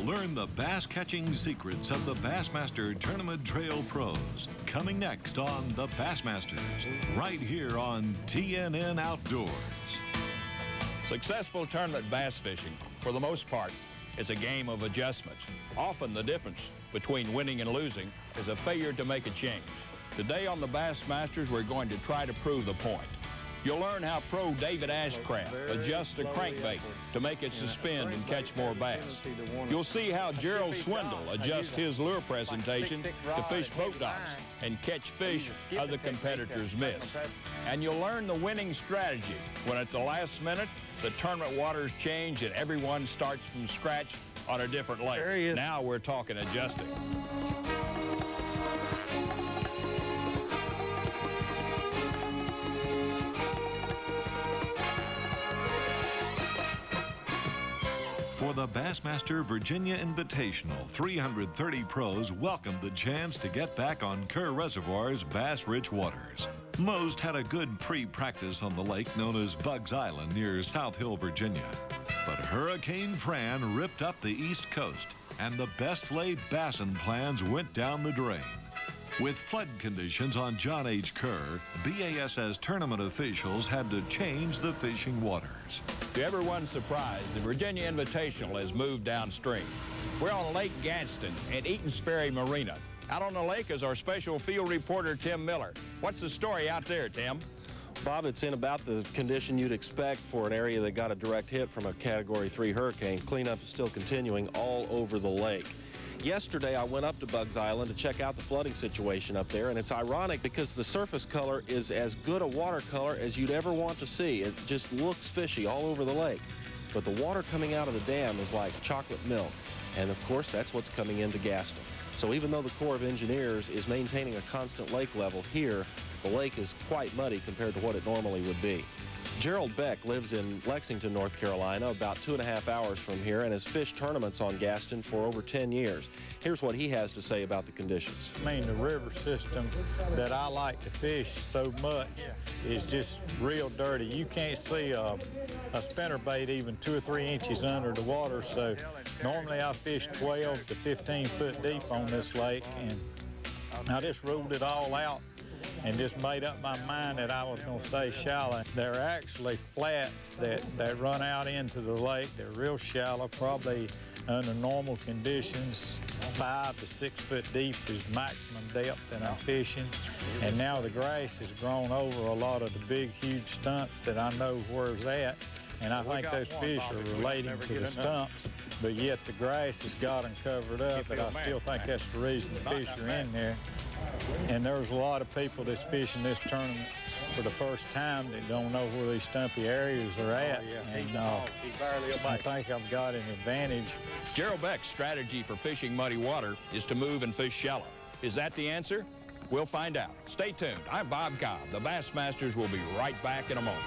learn the bass catching secrets of the Bassmaster Tournament Trail Pros. Coming next on the Bassmasters, right here on TNN Outdoors. Successful tournament bass fishing, for the most part, is a game of adjustments. Often the difference between winning and losing is a failure to make a change. Today on the Bassmasters, we're going to try to prove the point. You'll learn how pro David Ashcraft adjusts the crankbait to make it suspend and catch more bass. You'll see how Gerald Swindle adjusts his lure presentation to fish boat docks and catch fish other competitors miss. And you'll learn the winning strategy when at the last minute, the tournament waters change and everyone starts from scratch on a different lake. Now we're talking adjusting. For the Bassmaster Virginia Invitational, 330 pros welcomed the chance to get back on Kerr Reservoir's bass-rich waters. Most had a good pre-practice on the lake known as Bugs Island near South Hill, Virginia. But Hurricane Fran ripped up the East Coast, and the best-laid bassin plans went down the drain. With flood conditions on John H. Kerr, BASS tournament officials had to change the fishing waters. To everyone's surprise, the Virginia Invitational has moved downstream. We're on Lake Gaston at Eaton's Ferry Marina. Out on the lake is our special field reporter, Tim Miller. What's the story out there, Tim? Bob, it's in about the condition you'd expect for an area that got a direct hit from a Category 3 hurricane. Cleanup is still continuing all over the lake. Yesterday, I went up to Bugs Island to check out the flooding situation up there, and it's ironic because the surface color is as good a watercolor as you'd ever want to see. It just looks fishy all over the lake. But the water coming out of the dam is like chocolate milk, and of course, that's what's coming into Gaston. So even though the Corps of Engineers is maintaining a constant lake level here, the lake is quite muddy compared to what it normally would be. Gerald Beck lives in Lexington, North Carolina, about 2.5 hours from here, and has fished tournaments on Gaston for over 10 years. Here's what he has to say about the conditions. I mean, the river system that I like to fish so much is just real dirty. You can't see a spinnerbait even 2 or 3 inches under the water, so normally I fish 12 to 15 foot deep on this lake, and I just ruled it all out and just made up my mind that I was going to stay shallow. There are actually flats that run out into the lake. They're real shallow, probably under normal conditions, 5 to 6 foot deep is maximum depth that I'm fishing. And now the grass has grown over a lot of the big, huge stumps that I know where's at. And I think those fish are relating to the stumps, but yet the grass has got them covered up, but I still think that's the reason the fish are in there. And there's a lot of people that's fishing this tournament for the first time that don't know where these stumpy areas are at. And I think I've got an advantage. Gerald Beck's strategy for fishing muddy water is to move and fish shallow. Is that the answer? We'll find out. Stay tuned. I'm Bob Cobb. The Bassmasters will be right back in a moment.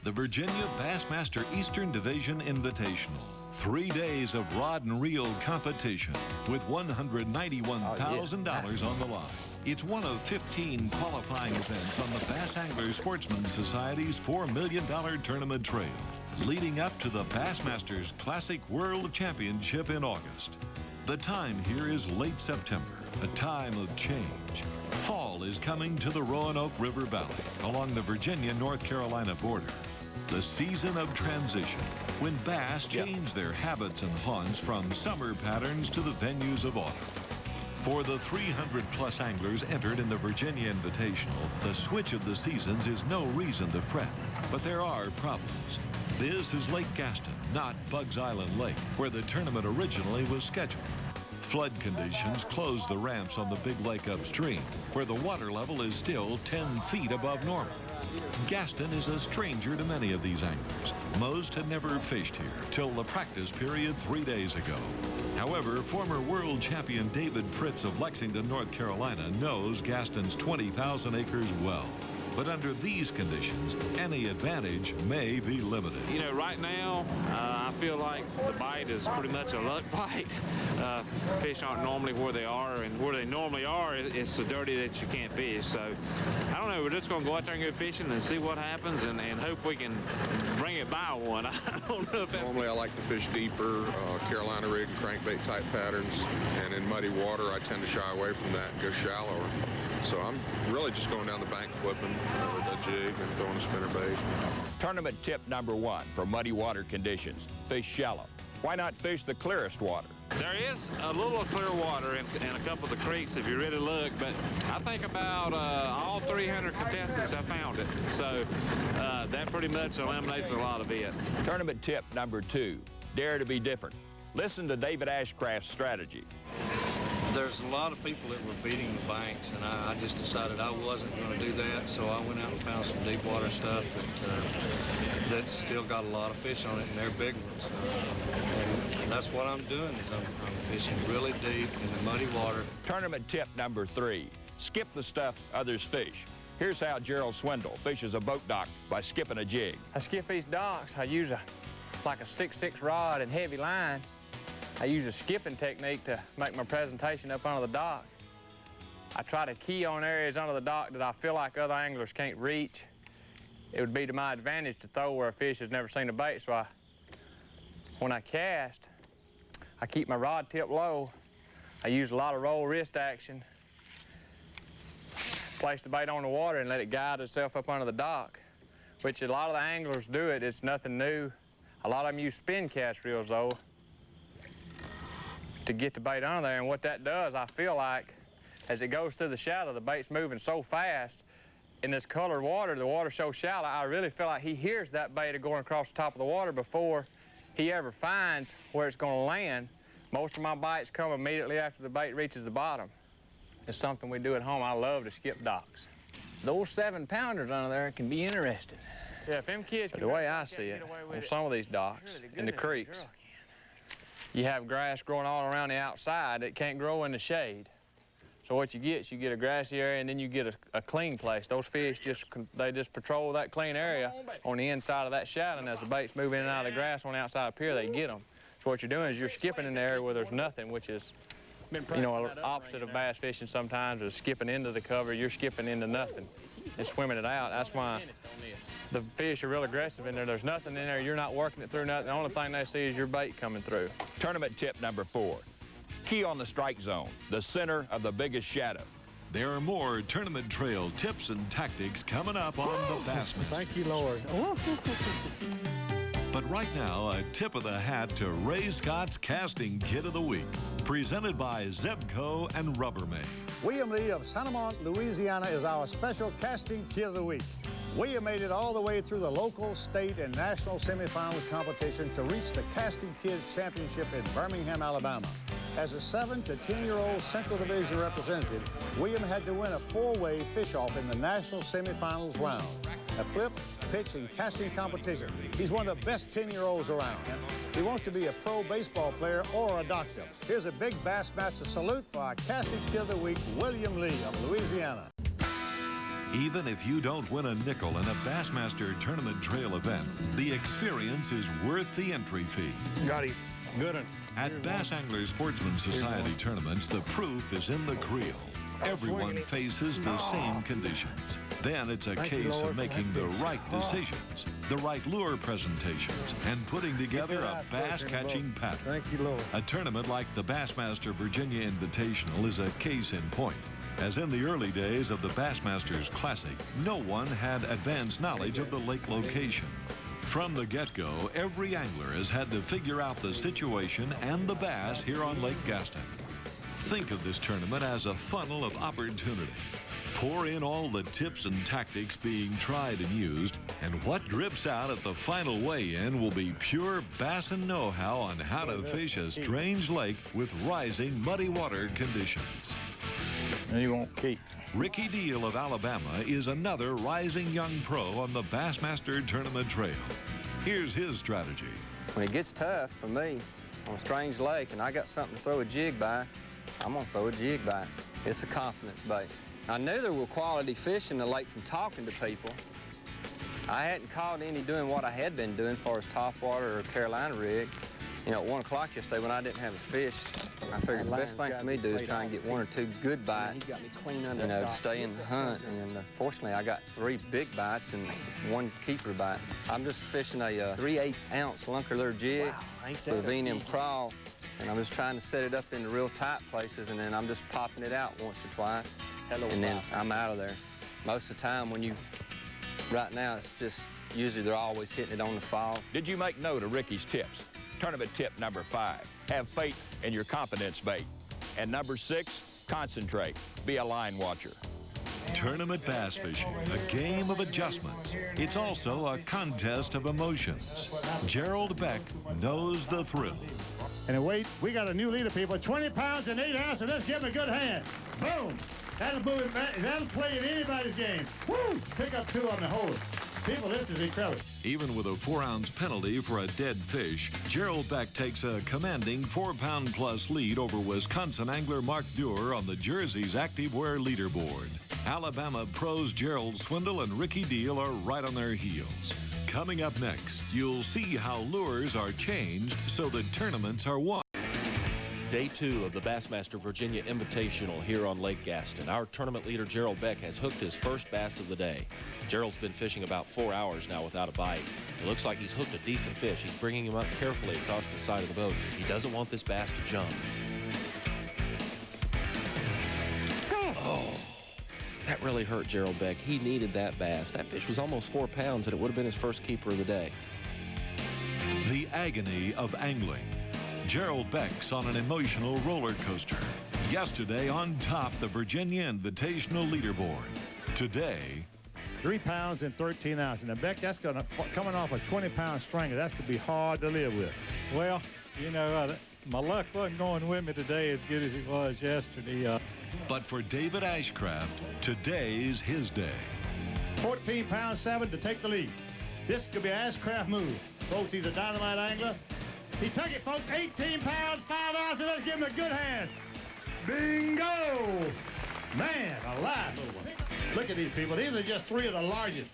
The Virginia Bassmaster Eastern Division Invitational. 3 days of rod and reel competition with $191,000 on the line. It's one of 15 qualifying events on the Bass Angler Sportsman Society's $4 million tournament trail, leading up to the Bassmasters Classic World Championship in August. The time here is late September, a time of change. Fall is coming to the Roanoke River Valley along the Virginia-North Carolina border. The season of transition, when bass change their habits and haunts from summer patterns to the venues of autumn. For the 300-plus anglers entered in the Virginia Invitational, the switch of the seasons is no reason to fret, but there are problems. This is Lake Gaston, not Bugs Island Lake, where the tournament originally was scheduled. Flood conditions close the ramps on the big lake upstream, where the water level is still 10 feet above normal. Gaston is a stranger to many of these anglers. Most had never fished here till the practice period 3 days ago. However, former world champion David Fritz of Lexington, North Carolina knows Gaston's 20,000 acres well. But under these conditions, any advantage may be limited. You know, right now, I feel like the bite is pretty much a luck bite. Fish aren't normally where they are, and where they normally are, it's so dirty that you can't fish. So, I don't know, we're just going to go out there and go fishing and see what happens and hope we can bring it by one. I don't know if that's... Normally, I like to fish deeper, Carolina rig and crankbait type patterns, and in muddy water, I tend to shy away from that and go shallower. So I'm really just going down the bank flipping with a jig and throwing a spinnerbait. Tournament tip number 1 for muddy water conditions: fish shallow. Why not fish the clearest water? There is a little clear water in a couple of the creeks if you really look, but I think about all 300 contestants have found it. So that pretty much eliminates a lot of it. Tournament tip number 2, dare to be different. Listen to David Ashcraft's strategy. There's a lot of people that were beating the banks, and I just decided I wasn't going to do that, so I went out and found some deep water stuff that's still got a lot of fish on it, and they're big ones. And that's what I'm doing, is I'm fishing really deep in the muddy water. Tournament tip number 3, skip the stuff others fish. Here's how Gerald Swindle fishes a boat dock by skipping a jig. I skip these docks. I use like a 6'6" rod and heavy line. I use a skipping technique to make my presentation up under the dock. I try to key on areas under the dock that I feel like other anglers can't reach. It would be to my advantage to throw where a fish has never seen a bait, so when I cast, I keep my rod tip low. I use a lot of roll wrist action, place the bait on the water and let it guide itself up under the dock, which a lot of the anglers do it. It's nothing new. A lot of them use spin cast reels, though, to get the bait under there, and what that does, I feel like, as it goes through the shallow, the bait's moving so fast. In this colored water, the water's so shallow, I really feel like he hears that bait going across the top of the water before he ever finds where it's going to land. Most of my bites come immediately after the bait reaches the bottom. It's something we do at home. I love to skip docks. Those 7-pounders under there can be interesting. Yeah, if them kids but the way I see it, on some of these docks, in the creeks, you have grass growing all around the outside that can't grow in the shade. So what you get is you get a grassy area, and then you get a clean place. Those fish just patrol that clean area on the inside of that shadow, and as the bait's moving in and out of the grass on the outside up here, they get them. So what you're doing is you're skipping in the area where there's nothing, which is, you know, opposite of bass fishing sometimes, is skipping into the cover. You're skipping into nothing and swimming it out. That's why the fish are real aggressive in there. There's nothing in there. You're not working it through nothing. The only thing they see is your bait coming through. Tournament tip number 4, key on the strike zone, the center of the biggest shadow. There are more tournament trail tips and tactics coming up on the Bassmaster. Thank you, Lord. But right now, a tip of the hat to Ray Scott's Casting Kit of the Week, presented by Zebco and Rubbermaid. William Lee of Sanamont, Louisiana is our special casting kit of the week. William made it all the way through the local, state, and national semifinal competition to reach the Casting Kids Championship in Birmingham, Alabama. As a 7 to 10-year-old Central Division representative, William had to win a 4-way fish-off in the national semifinals round. A flip, pitch, and casting competition. He's one of the best 10-year-olds around. He wants to be a pro baseball player or a doctor. Here's a big Bassmaster salute for our Casting Kit of the Week, William Lee of Louisiana. Even if you don't win a nickel in a Bassmaster Tournament Trail event, the experience is worth the entry fee. Got him. Good one. At Bass Angler Sportsman Society tournaments, the proof is in the creel. Everyone faces the same conditions. Then it's a case of making the right decisions, the right lure presentations, and putting together a bass-catching pattern. Thank you, Lord. A tournament like the Bassmaster Virginia Invitational is a case in point. As in the early days of the Bassmasters Classic, no one had advanced knowledge of the lake location. From the get-go, every angler has had to figure out the situation and the bass here on Lake Gaston. Think of this tournament as a funnel of opportunity. Pour in all the tips and tactics being tried and used, and what drips out at the final weigh-in will be pure bassin know-how on how to fish a strange lake with rising muddy water conditions. And you won't keep. Ricky Deal of Alabama is another rising young pro on the Bassmaster Tournament Trail. Here's his strategy. When it gets tough for me on a strange lake and I got something to throw a jig by, I'm gonna throw a jig by. It's a confidence bait. I knew there were quality fish in the lake from talking to people. I hadn't caught any doing what I had been doing as far as topwater or Carolina rig. You know, at 1 o'clock yesterday when I didn't have a fish, I figured the best thing for me to do is try and get 1 or 2 good bites, you know, to stay in the hunt. And fortunately, I got 3 big bites and 1 keeper bite. I'm just fishing a 3/8 ounce lunker lure jig with a V&M crawl, and I'm just trying to set it up in the real tight places, and then I'm just popping it out once or twice, and then I'm out of there. Most of the time right now, it's just, usually they're always hitting it on the fall. Did you make note of Ricky's tips? Tournament tip number 5, have faith in your confidence bait. And number 6, concentrate, be a line watcher. Tournament bass fishing, a game of adjustments. It's also a contest of emotions. Gerald Beck knows the thrill. And wait, we got a new leader, people. 20 pounds and 8 ounces. Let's give him a good hand. Boom. That'll move him back. That'll play in anybody's game. Woo! Pick up 2 on the hole. People, this is incredible. Even with a 4-ounce penalty for a dead fish, Gerald Beck takes a commanding 4-pound-plus lead over Wisconsin angler Mark Dewar on the Jersey's activewear leaderboard. Alabama pros Gerald Swindle and Ricky Deal are right on their heels. Coming up next, you'll see how lures are changed so the tournaments are won. Day 2 of the Bassmaster Virginia Invitational here on Lake Gaston. Our tournament leader, Gerald Beck, has hooked his first bass of the day. Gerald's been fishing about 4 hours now without a bite. It looks like he's hooked a decent fish. He's bringing him up carefully across the side of the boat. He doesn't want this bass to jump. Oh, that really hurt Gerald Beck. He needed that bass. That fish was almost 4 pounds, and it would have been his first keeper of the day. The agony of angling. Gerald Beck's on an emotional roller coaster. Yesterday on top the Virginia Invitational leaderboard. Today, 3 pounds and 13 ounces. Now, Beck, that's coming off a 20-pound stringer. That's going to be hard to live with. Well, you know, my luck wasn't going with me today as good as it was yesterday. but for David Ashcraft, today's his day. 14 pounds 7 to take the lead. This could be an Ashcraft move. Folks, he's a dynamite angler. He took it, folks. 18 pounds, 5 ounces. Let's give him a good hand. Bingo! Man, alive, little one. Look at these people. These are just 3 of the largest.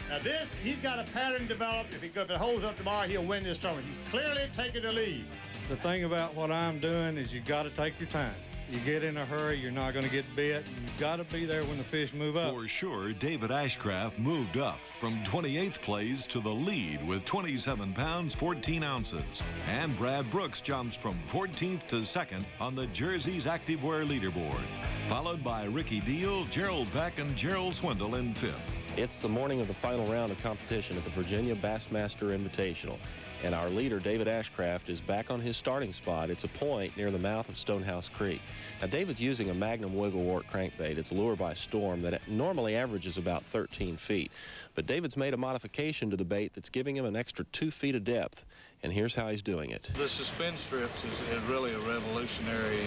Now this, he's got a pattern developed. If it holds up tomorrow, he'll win this tournament. He's clearly taking the lead. The thing about what I'm doing is you got to take your time. You get in a hurry, you're not going to get bit. You've got to be there when the fish move up. For sure, David Ashcraft moved up from 28th place to the lead with 27 pounds, 14 ounces. And Brad Brooks jumps from 14th to 2nd on the Jersey's activewear leaderboard, followed by Ricky Deal, Gerald Beck, and Gerald Swindle in 5th. It's the morning of the final round of competition at the Virginia Bassmaster Invitational. And our leader, David Ashcraft, is back on his starting spot. It's a point near the mouth of Stonehouse Creek. Now, David's using a Magnum Wigglewort crankbait. It's a lure by Storm that normally averages about 13 feet. But David's made a modification to the bait that's giving him an extra 2 feet of depth. And here's how he's doing it. The suspend strips is really a revolutionary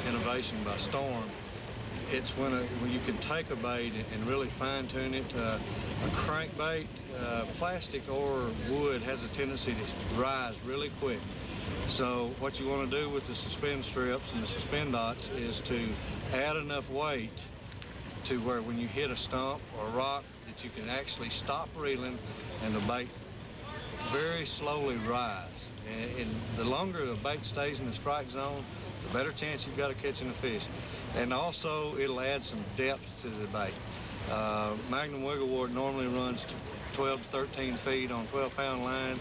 innovation by Storm. It's when you can take a bait and really fine-tune it. A crankbait, plastic or wood, has a tendency to rise really quick. So what you want to do with the suspend strips and the suspend dots is to add enough weight to where when you hit a stump or a rock that you can actually stop reeling and the bait very slowly rise. And the longer the bait stays in the strike zone, the better chance you've got of catching a fish. And also, it'll add some depth to the bait. Magnum Wigglewort normally runs 12 to 13 feet on 12-pound line.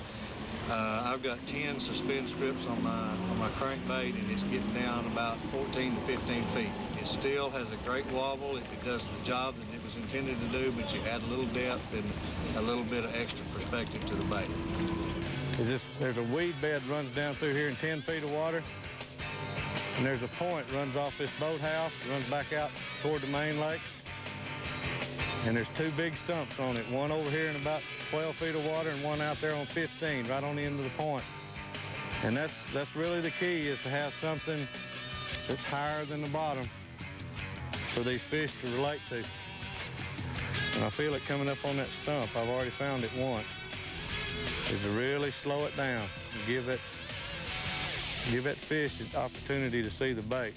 I've got 10 suspend strips on my crankbait, and it's getting down about 14 to 15 feet. It still has a great wobble if it does the job that it was intended to do, but you add a little depth and a little bit of extra perspective to the bait. There's a weed bed runs down through here in 10 feet of water. And there's a point runs off this boathouse, runs back out toward the main lake. And there's 2 big stumps on it, one over here in about 12 feet of water and one out there on 15, right on the end of the point. And that's really the key, is to have something that's higher than the bottom for these fish to relate to. And I feel it coming up on that stump. I've already found it once. Is to really slow it down and give that fish an opportunity to see the bait.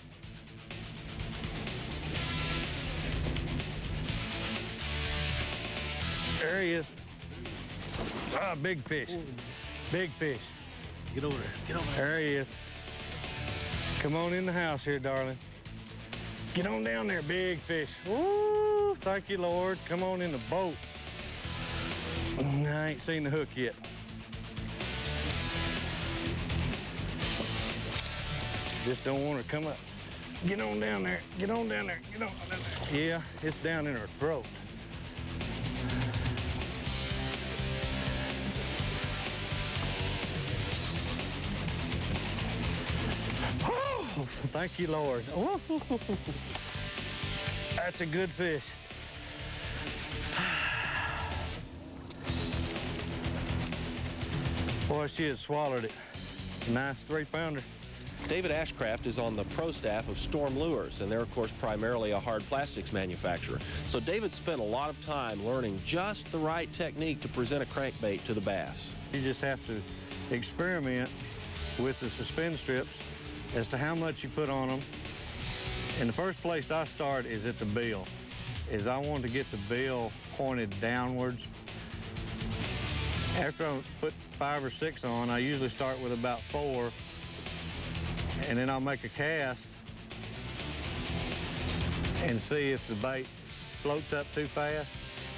There he is. Ah, big fish. Big fish. Get over there. Get over there. There he is. Come on in the house here, darling. Get on down there, big fish. Woo, thank you, Lord. Come on in the boat. I ain't seen the hook yet. Just don't want her to come up. Get on down there. Get on down there. Get on down there. Yeah, it's down in her throat. Oh, thank you, Lord. Oh, that's a good fish. Boy, she had swallowed it. Nice 3-pounder. David Ashcraft is on the pro staff of Storm Lures, and they're, of course, primarily a hard plastics manufacturer. So David spent a lot of time learning just the right technique to present a crankbait to the bass. You just have to experiment with the suspend strips as to how much you put on them. And the first place I start is at the bill, I want to get the bill pointed downwards. After I put 5 or 6 on, I usually start with about 4, and then I'll make a cast and see if the bait floats up too fast.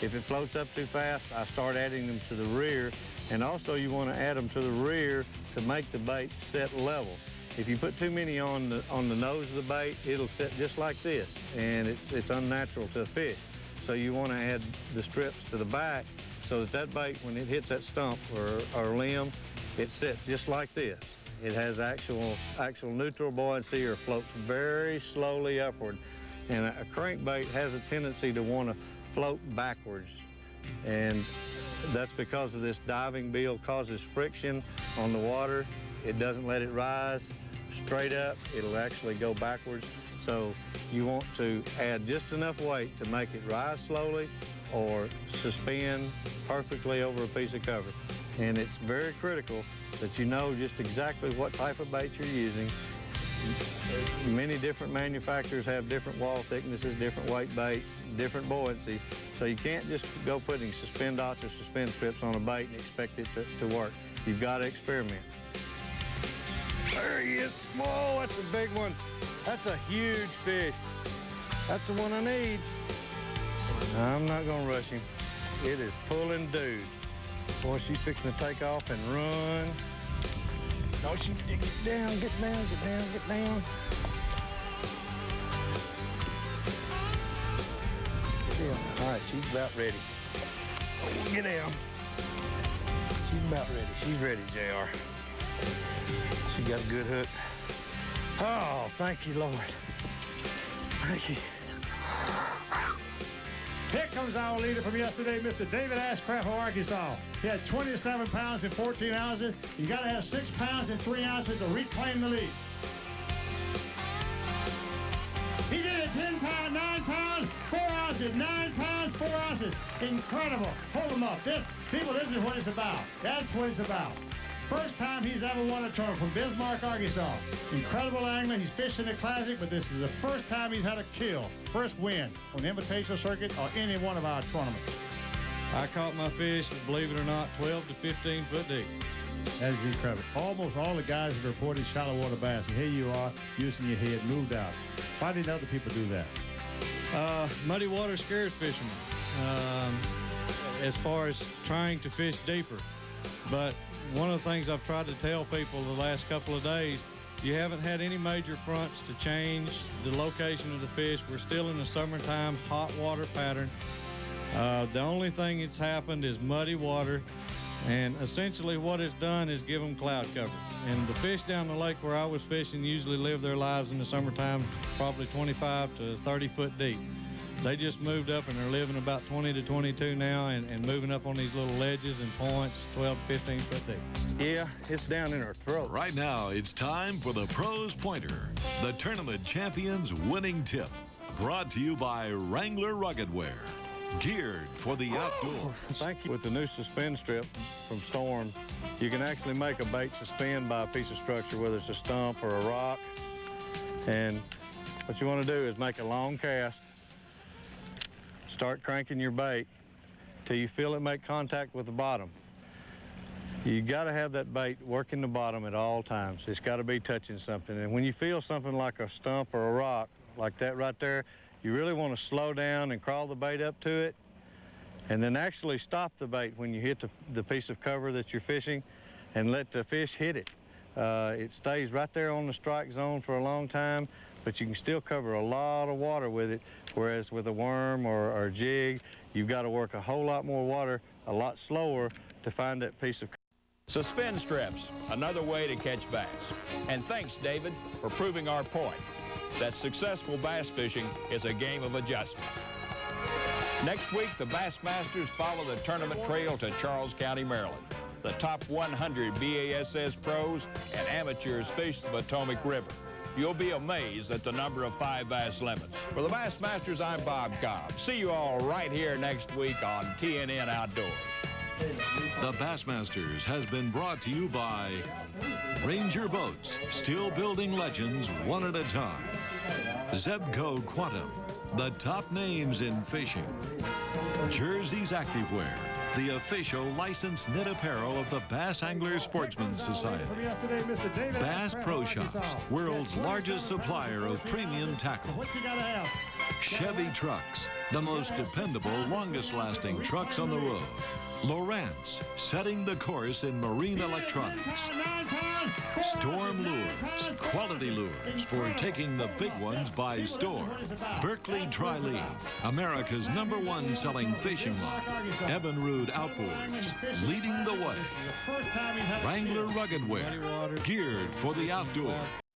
If it floats up too fast, I start adding them to the rear, and also you want to add them to the rear to make the bait set level. If you put too many on the nose of the bait, it'll set just like this, and it's unnatural to a fish. So you want to add the strips to the back so that bait, when it hits that stump or limb, it sits just like this. It has actual neutral buoyancy or floats very slowly upward. And a crankbait has a tendency to want to float backwards. And that's because of this diving bill causes friction on the water. It doesn't let it rise straight up. It'll actually go backwards. So you want to add just enough weight to make it rise slowly or suspend perfectly over a piece of cover. And it's very critical that you know just exactly what type of bait you're using. Many different manufacturers have different wall thicknesses, different weight baits, different buoyancies. So you can't just go putting suspend dots or suspend strips on a bait and expect it to work. You've got to experiment. There he is. Whoa, that's a big one. That's a huge fish. That's the one I need. I'm not gonna rush him. It is pulling dude. Boy, she's fixing to take off and run. No, she get down, get down, get down, get down. Get down. All right, she's about ready. Oh, get down. She's about ready. She's ready, JR. She got a good hook. Oh, thank you, Lord. Thank you. Here comes our leader from yesterday, Mr. David Ashcraft of Arkansas. He had 27 pounds and 14 ounces. You got to have 6 pounds and 3 ounces to reclaim the lead. He did it 10 pounds, 9 pounds, 4 ounces, 9 pounds, 4 ounces. Incredible. Hold him up. This is what it's about. That's what it's about. First time he's ever won a tournament from Bismarck, Arkansas. Incredible angler. He's fishing the Classic, but this is the first time he's had a kill. First win on the Invitational Circuit or any one of our tournaments. I caught my fish, believe it or not, 12 to 15 foot deep. That is incredible. Almost all the guys that reported shallow water bass, and here you are using your head, moved out. Why didn't other people do that? Muddy water scares fishermen as far as trying to fish deeper. But one of the things I've tried to tell people the last couple of days, you haven't had any major fronts to change the location of the fish. We're still in the summertime hot water pattern. The only thing that's happened is muddy water, and essentially what it's done is give them cloud cover. And the fish down the lake where I was fishing usually live their lives in the summertime probably 25 to 30 foot deep. They just moved up and they're living about 20 to 22 now and moving up on these little ledges and points 12 to 15 foot deep. Yeah, it's down in her throat. Right now, it's time for the Pros Pointer, the tournament champion's winning tip. Brought to you by Wrangler Rugged Wear. Geared for the outdoors. Thank you. With the new suspend strip from Storm, you can actually make a bait suspend by a piece of structure, whether it's a stump or a rock. And what you want to do is make a long cast, start cranking your bait till you feel it make contact with the bottom. You got to have that bait working the bottom at all times. It's got to be touching something. And when you feel something like a stump or a rock, like that right there, you really want to slow down and crawl the bait up to it, and then actually stop the bait when you hit the piece of cover that you're fishing, and let the fish hit it. It stays right there on the strike zone for a long time, but you can still cover a lot of water with it, whereas with a worm or a jig, you've got to work a whole lot more water, a lot slower to find that piece of cover. Suspend strips, another way to catch bass. And thanks, David, for proving our point that successful bass fishing is a game of adjustment. Next week, the Bassmasters follow the tournament trail to Charles County, Maryland. The top 100 BASS pros and amateurs fish the Potomac River. You'll be amazed at the number of 5 bass limits. For the Bassmasters, I'm Bob Cobb. See you all right here next week on TNN Outdoors. The Bassmasters has been brought to you by Ranger Boats, still building legends one at a time. Zebco Quantum, the top names in fishing. Jersey's Activewear, the official licensed knit apparel of the Bass Anglers Sportsman's Society. Bass Pro Shops, world's largest supplier of premium tackle. Chevy Trucks, the most dependable, longest-lasting trucks on the road. Lowrance, setting the course in marine electronics. Storm Lures, quality lures for taking the big ones by storm. Berkeley Trilene, America's #1 selling fishing line. Evinrude Outboards, leading the way. Wrangler Rugged Wear, geared for the outdoors.